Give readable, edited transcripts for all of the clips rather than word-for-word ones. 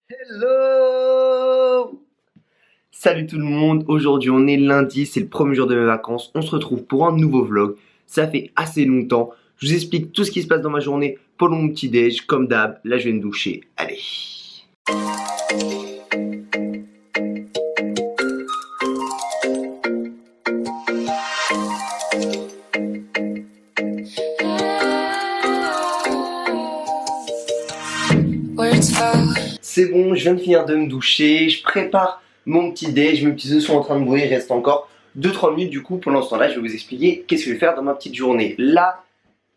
Hello! Salut tout le monde, aujourd'hui on est lundi, c'est le premier jour de mes vacances, on se retrouve pour un nouveau vlog. Ça fait assez longtemps, je vous explique tout ce qui se passe dans ma journée pendant mon petit déj, comme d'hab, là je vais me doucher, allez. C'est bon, je viens de finir de me doucher, je prépare mon petit déj, mes petits œufs sont en train de brûler, il reste encore 2-3 minutes du coup. Pendant ce temps là je vais vous expliquer qu'est-ce que je vais faire dans ma petite journée. Là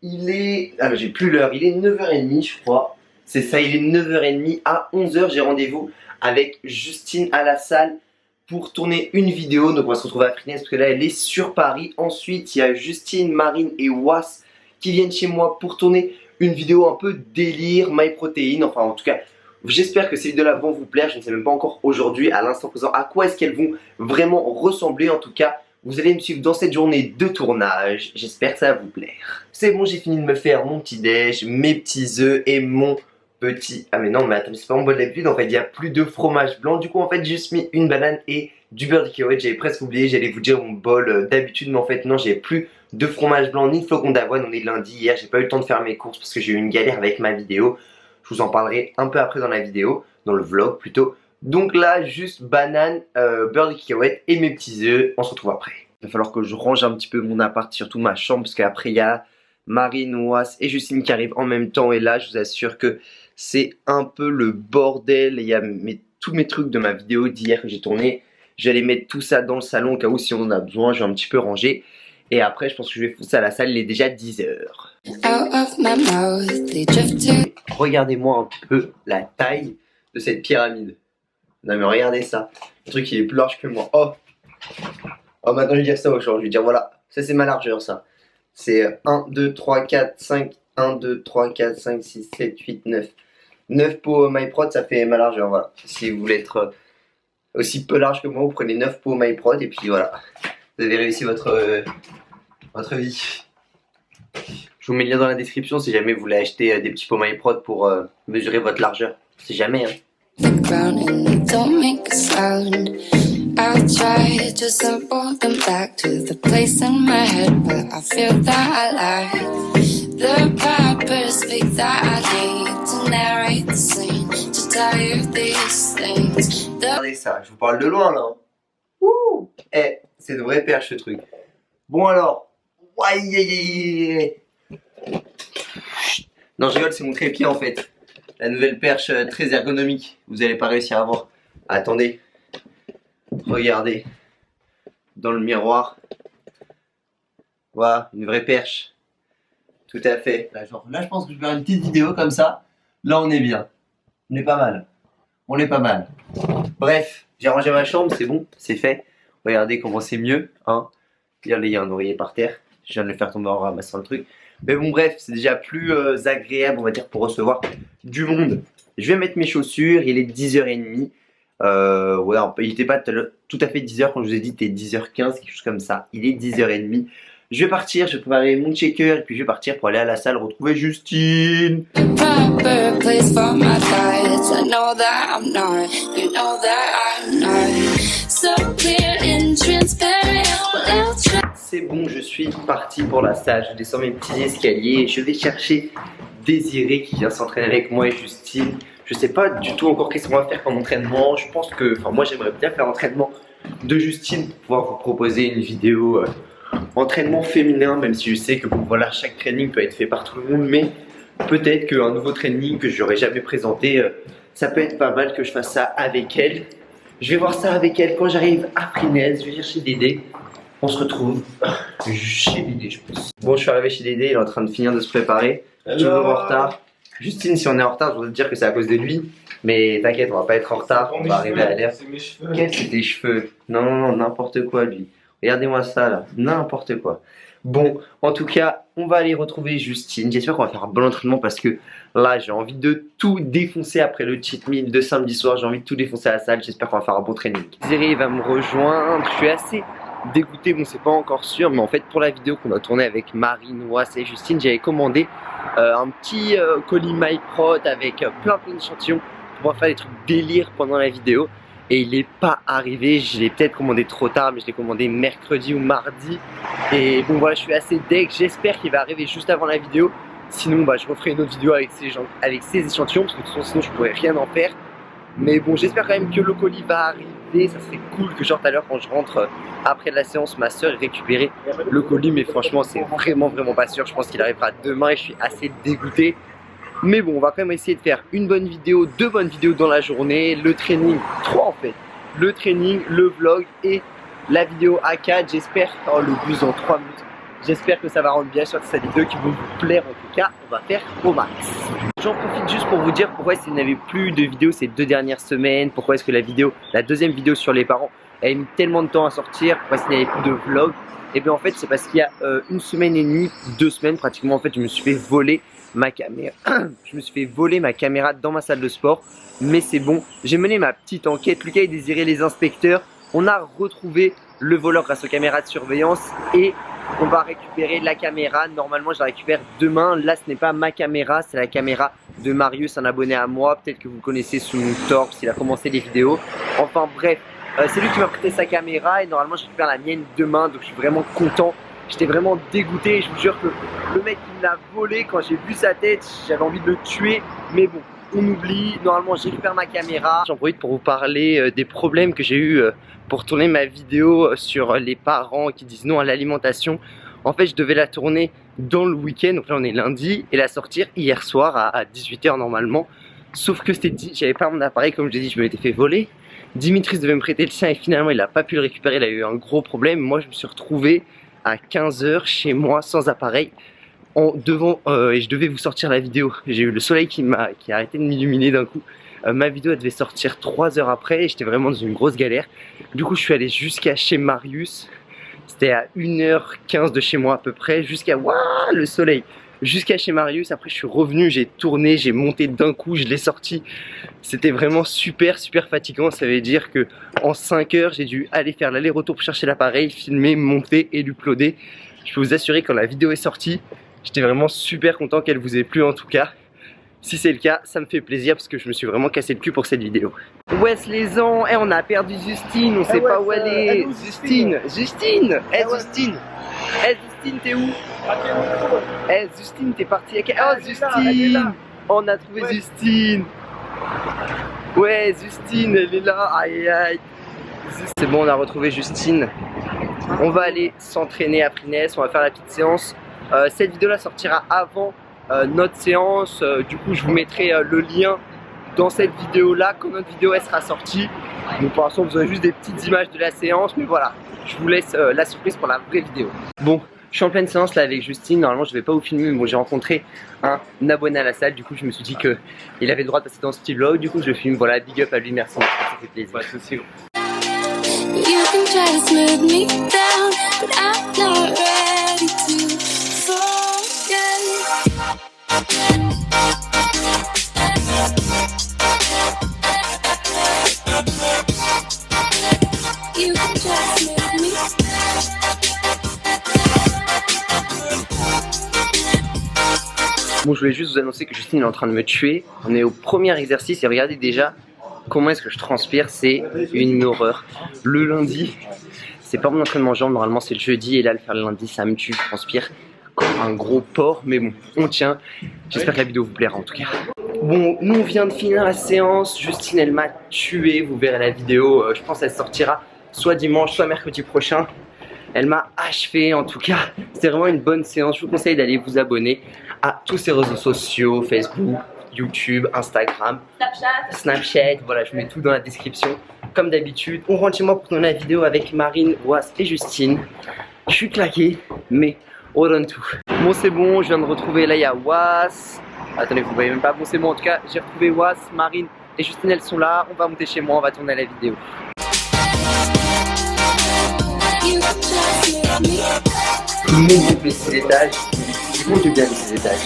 il est, j'ai plus l'heure, il est 9h30 je crois, c'est ça, il est 9h30, à 11h j'ai rendez-vous avec Justine à la salle pour tourner une vidéo. Donc on va se retrouver à Frines parce que là elle est sur Paris. Ensuite il y a Justine, Marine et Was qui viennent chez moi pour tourner une vidéo un peu délire, MyProtein, enfin en tout cas j'espère que ces vidéos-là vont vous plaire. Je ne sais même pas encore aujourd'hui, à l'instant présent, à quoi est-ce qu'elles vont vraiment ressembler. En tout cas, vous allez me suivre dans cette journée de tournage. J'espère que ça va vous plaire. C'est bon, j'ai fini de me faire mon petit déj, mes petits œufs et mon petit... Ah mais non, mais attends, c'est pas mon bol d'habitude. En fait, il n'y a plus de fromage blanc. Du coup, en fait, j'ai juste mis une banane et du beurre de cacahuète. J'avais presque oublié, j'allais vous dire mon bol d'habitude. Mais en fait, non, j'ai plus de fromage blanc ni de flocons d'avoine. On est lundi. Hier, j'ai pas eu le temps de faire mes courses parce que j'ai eu une galère avec ma vidéo. Je vous en parlerai un peu après dans la vidéo, dans le vlog plutôt. Donc là, juste banane, beurre de cacahuète et mes petits œufs. On se retrouve après. Il va falloir que je range un petit peu mon appart, surtout ma chambre, parce qu'après il y a Marine, Was et Justine qui arrivent en même temps. Et là, je vous assure que c'est un peu le bordel. Il y a tous mes trucs de ma vidéo d'hier que j'ai tourné. J'allais mettre tout ça dans le salon au cas où si on en a besoin. Je vais un petit peu ranger. Et après, je pense que je vais foutre ça à la salle. Il est déjà 10h. Regardez-moi un peu la taille de cette pyramide. Non mais regardez ça. Le truc il est plus large que moi. Oh, maintenant je vais dire ça aux gens. Je vais dire voilà, ça c'est ma largeur ça. C'est 1, 2, 3, 4, 5. 1, 2, 3, 4, 5, 6, 7, 8, 9. 9 pots MyProt, ça fait ma largeur. Voilà. Si vous voulez être aussi peu large que moi, vous prenez 9 pots MyProt et puis voilà. Vous avez réussi votre vie. Je vous mets le lien dans la description si jamais vous voulez acheter des petits pots MyProt pour mesurer votre largeur. C'est jamais hein. Regardez ça, je vous parle de loin là. Ouh, c'est de vraies perches ce truc. Bon alors, non je rigole, c'est mon trépied en fait. La nouvelle perche très ergonomique. Vous n'allez pas réussir à voir. Attendez. Regardez. Dans le miroir. Voilà, une vraie perche. Tout à fait. Là, je pense que je vais faire une petite vidéo comme ça. Là on est bien. On est pas mal. On est pas mal. Bref, j'ai rangé ma chambre, c'est bon, c'est fait. Regardez comment c'est mieux. Hein. Regardez, il y a un oreiller par terre. Je viens de le faire tomber en ramassant le truc. Mais bon bref, c'est déjà plus agréable on va dire pour recevoir du monde. Je vais mettre mes chaussures, il est 10h30. Ouais, il n'était pas tout à fait 10h quand je vous ai dit, c'était 10h15, quelque chose comme ça. Il est 10h30. Je vais partir, je vais préparer mon checker et puis je vais partir pour aller à la salle retrouver Justine. C'est bon, je suis parti pour la salle. Je descends mes petits escaliers et je vais chercher Désiré qui vient s'entraîner avec moi et Justine. Je sais pas du tout encore qu'est-ce qu'on va faire comme entraînement. Je pense que, moi j'aimerais bien faire l'entraînement de Justine pour pouvoir vous proposer une vidéo entraînement féminin, même si je sais que bon voilà, chaque training peut être fait par tout le monde, mais peut-être qu'un nouveau training que j'aurais jamais présenté, ça peut être pas mal que je fasse ça avec elle. Je vais voir ça avec elle quand j'arrive à Frines. Je vais chercher Dédé. On se retrouve chez Dédé, je pense. Bon, je suis arrivé chez Dédé, il est en train de finir de se préparer. Toujours en retard. Justine, si on est en retard, je voudrais te dire que c'est à cause de lui. Mais t'inquiète, on va pas être en retard, on va arriver à l'heure. Quels c'est tes cheveux? Non, non, non, n'importe quoi lui. Regardez-moi ça là, n'importe quoi. Bon, en tout cas, on va aller retrouver Justine. J'espère qu'on va faire un bon entraînement parce que là, j'ai envie de tout défoncer après le cheat meal de samedi soir. J'ai envie de tout défoncer à la salle. J'espère qu'on va faire un bon training. Zéry va me rejoindre. Je suis assez dégoûté, bon c'est pas encore sûr, mais en fait pour la vidéo qu'on a tournée avec Marine, Was et Justine, j'avais commandé un petit colis MyProt avec plein d'échantillons pouvoir faire des trucs délire pendant la vidéo. Et il n'est pas arrivé, je l'ai peut-être commandé trop tard, mais je l'ai commandé mercredi ou mardi. Et bon voilà, je suis assez deg, j'espère qu'il va arriver juste avant la vidéo. Sinon bah, je referai une autre vidéo avec ces échantillons, parce que de toute façon sinon je pourrais rien en faire. Mais bon, j'espère quand même que le colis va arriver, ça serait cool que genre tout à l'heure quand je rentre après la séance, ma soeur ait récupéré le colis. Mais franchement c'est vraiment pas sûr, je pense qu'il arrivera demain et je suis assez dégoûté. Mais bon, on va quand même essayer de faire une bonne vidéo, 2 bonnes vidéos dans la journée, le training, 3 en fait. Le training, le vlog et la vidéo A4, j'espère, oh le bus dans 3 minutes. J'espère que ça va rendre bien sûr que c'est des vidéos qui vont vous plaire. En tout cas, on va faire au max. J'en profite juste pour vous dire pourquoi il n'y avait plus de vidéos ces 2 dernières semaines. Pourquoi est-ce que la deuxième vidéo sur les parents, elle a mis tellement de temps à sortir. Pourquoi est-ce qu'il n'y avait plus de vlog. Et bien en fait, c'est parce qu'il y a 1 semaine et demie, 2 semaines pratiquement, en fait, je me suis fait voler ma caméra. Je me suis fait voler ma caméra dans ma salle de sport. Mais c'est bon, j'ai mené ma petite enquête. Lucas a désiré les inspecteurs. On a retrouvé le voleur grâce aux caméras de surveillance et on va récupérer la caméra. Normalement je la récupère demain. Là ce n'est pas ma caméra, c'est la caméra de Marius, un abonné à moi. Peut-être que vous connaissez sous mon Torps, il a commencé les vidéos. Enfin bref, c'est lui qui m'a prêté sa caméra et normalement je récupère la mienne demain. Donc je suis vraiment content. J'étais vraiment dégoûté. Je vous jure que le mec qui me l'a volé, quand j'ai vu sa tête, j'avais envie de le tuer. Mais bon, on oublie. Normalement je récupère ma caméra. J'en profite pour vous parler des problèmes que j'ai eu pour tourner ma vidéo sur les parents qui disent non à l'alimentation. En fait je devais la tourner dans le week-end, donc là on est lundi, et la sortir hier soir à 18 h normalement. Sauf que j'avais pas mon appareil, comme je l'ai dit, je me l'étais fait voler. Dimitris devait me prêter le sien et finalement il n'a pas pu le récupérer, il a eu un gros problème. Moi je me suis retrouvé à 15 h chez moi sans appareil et je devais vous sortir la vidéo. J'ai eu le soleil qui a arrêté de m'illuminer d'un coup. Ma vidéo elle devait sortir 3 heures après et j'étais vraiment dans une grosse galère. Du coup je suis allé jusqu'à chez Marius. C'était à 1 h 15 de chez moi à peu près, jusqu'à le soleil, jusqu'à chez Marius. Après je suis revenu, j'ai tourné, j'ai monté d'un coup, je l'ai sorti. C'était vraiment super fatigant. Ça veut dire que en 5 heures j'ai dû aller faire l'aller-retour pour chercher l'appareil, filmer, monter et l'uploader. Je peux vous assurer que quand la vidéo est sortie, j'étais vraiment super content qu'elle vous ait plu en tout cas. Si c'est le cas, ça me fait plaisir parce que je me suis vraiment cassé le cul pour cette vidéo. Wesh les gens, on a perdu Justine, on sait pas où elle est. Justine, Justine, Justine, t'es où? Justine, t'es partie avec... Oh Justine, on a trouvé Justine. Ouais, Justine, elle est là, aïe aïe. C'est bon, on a retrouvé Justine. On va aller s'entraîner à Prines, on va faire la petite séance. Cette vidéo là sortira avant notre séance, du coup je vous mettrai le lien dans cette vidéo là quand notre vidéo elle sera sortie. Donc pour l'instant vous aurez juste des petites images de la séance, mais voilà, je vous laisse la surprise pour la vraie vidéo. Bon, je suis en pleine séance là avec Justine, normalement je vais pas vous filmer, mais bon j'ai rencontré un abonné à la salle, du coup je me suis dit que il avait le droit de passer dans ce petit vlog, du coup je le filme, voilà, big up à lui, merci, ça fait plaisir. Pas de soucis. You can try to smooth me down, but I'm not ready to forget. You can try to smooth me. Bon, je voulais juste vous annoncer que Justine est en train de me tuer. On est au premier exercice et regardez déjà comment est-ce que je transpire, c'est une horreur. Le lundi, c'est pas mon entraînement jambes, normalement c'est le jeudi, et là le faire le lundi ça me tue, je transpire comme un gros porc, mais bon, on tient. J'espère que la vidéo vous plaira en tout cas. Bon, nous on vient de finir la séance, Justine elle m'a tué, vous verrez la vidéo, je pense qu'elle sortira soit dimanche, soit mercredi prochain. Elle m'a achevé en tout cas, c'était vraiment une bonne séance. Je vous conseille d'aller vous abonner à tous ces réseaux sociaux, Facebook, YouTube, Instagram, Snapchat, voilà, je mets tout dans la description. Comme d'habitude, on rentre chez moi pour tourner la vidéo avec Marine, Was et Justine. Je suis claqué, mais on donne tout. Bon, c'est bon, je viens de retrouver, là il y a Was. Attendez, vous voyez même pas, bon c'est bon, en tout cas, j'ai retrouvé Was, Marine et Justine, elles sont là. On va monter chez moi, on va tourner la vidéo. Mon groupe les 6 étages, du coup j'ai bien les 6 étages.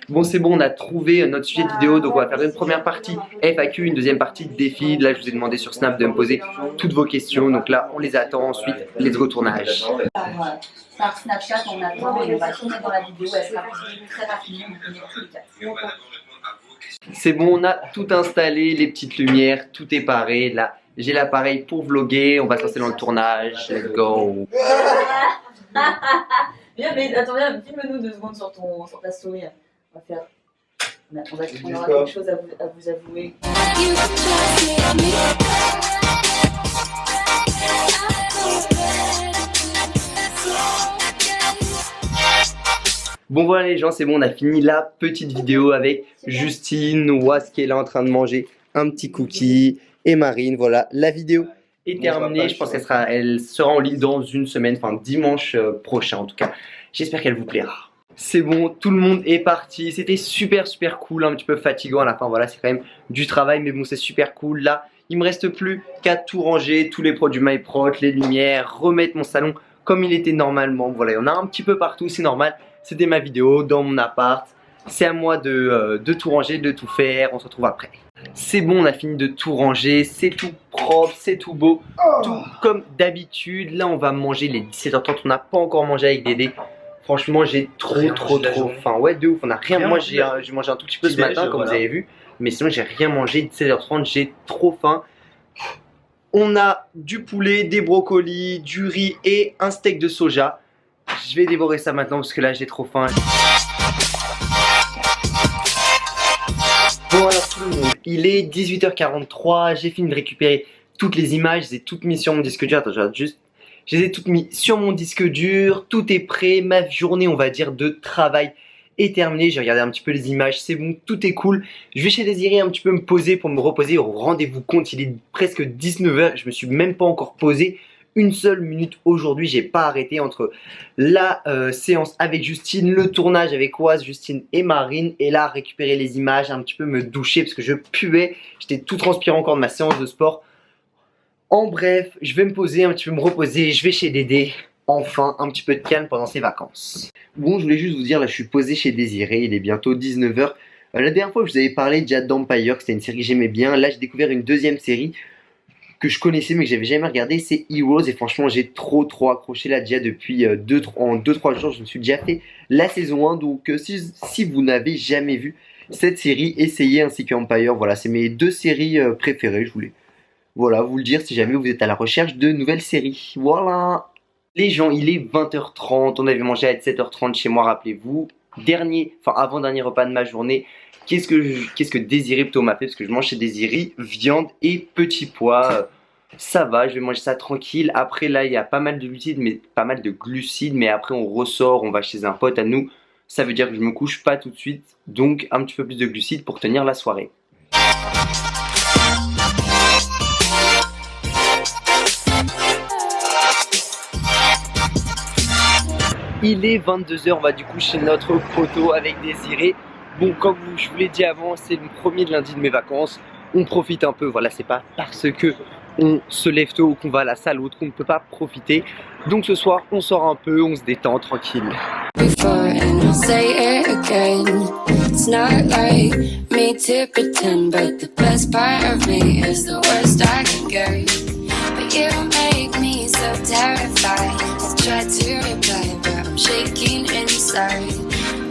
Bon c'est bon, on a trouvé notre sujet de vidéo, donc on va faire une première partie FAQ, une deuxième partie défi. Là je vous ai demandé sur Snap de me poser toutes vos questions, donc là on les attend, ensuite let's go tournage. Par Snapchat on attend et on va tourner dans la vidéo, elle sera publiée très rapidement, donc on est tous les 4. C'est bon, on a tout installé, les petites lumières, tout est paré. Là, j'ai l'appareil pour vlogger, on va se lancer dans le tournage. Let's go. Viens, mais attends, viens, filme-nous 2 secondes sur ta story. On va faire. On aura quelque chose à vous avouer. Bon voilà les gens, c'est bon, on a fini la petite vidéo avec Justine, Noah, qui est là en train de manger un petit cookie, et Marine. Voilà, la vidéo est terminée. Je pense elle sera en ligne dans une semaine, enfin dimanche prochain en tout cas. J'espère qu'elle vous plaira. C'est bon, tout le monde est parti. C'était super cool, un petit peu fatigant à la fin. Voilà, c'est quand même du travail, mais bon, c'est super cool. Là, il me reste plus qu'à tout ranger, tous les produits MyProt, les lumières, remettre mon salon comme il était normalement. Voilà, il y en a un petit peu partout, c'est normal. C'était ma vidéo dans mon appart. C'est à moi de tout ranger, de tout faire. On se retrouve après. C'est bon, on a fini de tout ranger. C'est tout propre, c'est tout beau. Tout comme d'habitude. Là, on va manger les 17h30. On n'a pas encore mangé avec Dédé. Franchement, j'ai trop faim. Ouais, de ouf. On a rien. Moi, j'ai mangé un tout petit peu ce matin, comme vous avez vu. Mais sinon, j'ai rien mangé. 17h30, j'ai trop faim. On a du poulet, des brocolis, du riz et un steak de soja. Je vais dévorer ça maintenant parce que là j'ai trop faim. Bon alors tout le monde, il est 18h43, j'ai fini de récupérer toutes les images, j'ai toutes mis sur mon disque dur. Attends, je regarde juste. Je les ai toutes mis sur mon disque dur, tout est prêt, ma journée on va dire de travail est terminée. J'ai regardé un petit peu les images, c'est bon, tout est cool. Je vais chez Désiré un petit peu me poser pour me reposer. Rendez-vous compte, il est presque 19h, je me suis même pas encore posé une seule minute aujourd'hui, j'ai pas arrêté entre la séance avec Justine, le tournage avec Oise, Justine et Marine, et là récupérer les images, un petit peu me doucher parce que je puais, j'étais tout transpirant encore de ma séance de sport. En bref, je vais me poser, un petit peu me reposer, je vais chez Dédé, enfin un petit peu de calme pendant ses vacances. Bon, je voulais juste vous dire, là je suis posé chez Désiré, il est bientôt 19h. La dernière fois je vous avais parlé de Jade d'Empire, c'était une série que j'aimais bien, là j'ai découvert une deuxième série que je connaissais mais que j'avais jamais regardé, c'est Heroes, et franchement j'ai trop accroché là déjà depuis en 2-3 jours. Je me suis déjà fait la saison 1, donc si vous n'avez jamais vu cette série, essayez, ainsi que Empire. Voilà, c'est mes 2 séries préférées. Je voulais vous le dire si jamais vous êtes à la recherche de nouvelles séries. Voilà les gens, il est 20h30, on avait mangé à 17h30 chez moi, rappelez-vous, avant-dernier repas de ma journée. Qu'est-ce que Désiré plutôt m'a fait, parce que je mange chez Désiré viande et petits pois. Ça va, je vais manger ça tranquille. Après là, il y a pas mal de glucides, mais après on ressort, on va chez un pote à nous. Ça veut dire que je me couche pas tout de suite, donc un petit peu plus de glucides pour tenir la soirée. Il est 22h, on va du coup chez notre poteau avec Désiré. Bon, comme je vous l'ai dit avant, c'est le premier lundi de mes vacances. On profite un peu, voilà, c'est pas parce que on se lève tôt ou qu'on va à la salle ou autre qu'on ne peut pas profiter. Donc ce soir, on sort un peu, on se détend tranquille. Shaking inside,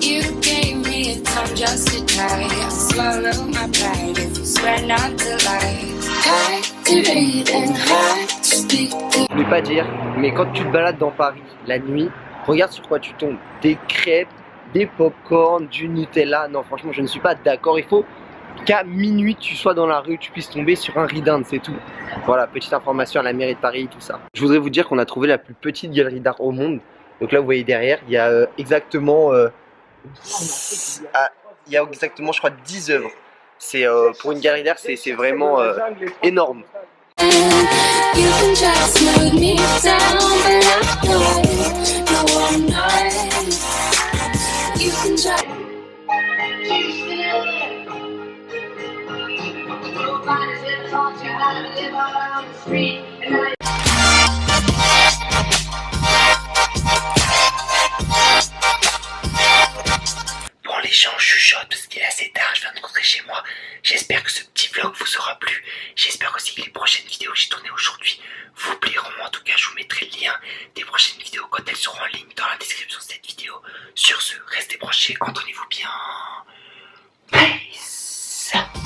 you gave me a time just to try. I'll swallow my pride if you swear not to lie. Hard to read and hard to speak. Je voulais pas dire, mais quand tu te balades dans Paris la nuit, regarde sur quoi tu tombes. Des crêpes, des pop-corn, du Nutella. Non, franchement, je ne suis pas d'accord. Il faut qu'à minuit tu sois dans la rue, tu puisses tomber sur un riz d'Inde, c'est tout. Voilà, petite information à la mairie de Paris, tout ça. Je voudrais vous dire qu'on a trouvé la plus petite galerie d'art au monde. Donc là vous voyez derrière, il y a exactement je crois 10 œuvres. C'est pour une galerie d'art, c'est vraiment énorme. Bon les gens, je chuchote parce qu'il est assez tard, je viens de rentrer chez moi. J'espère que ce petit vlog vous aura plu. J'espère aussi que les prochaines vidéos que j'ai tournées aujourd'hui vous plairont. En tout cas, je vous mettrai le lien des prochaines vidéos quand elles seront en ligne dans la description de cette vidéo. Sur ce, restez branchés, entendez-vous bien. Peace. ça.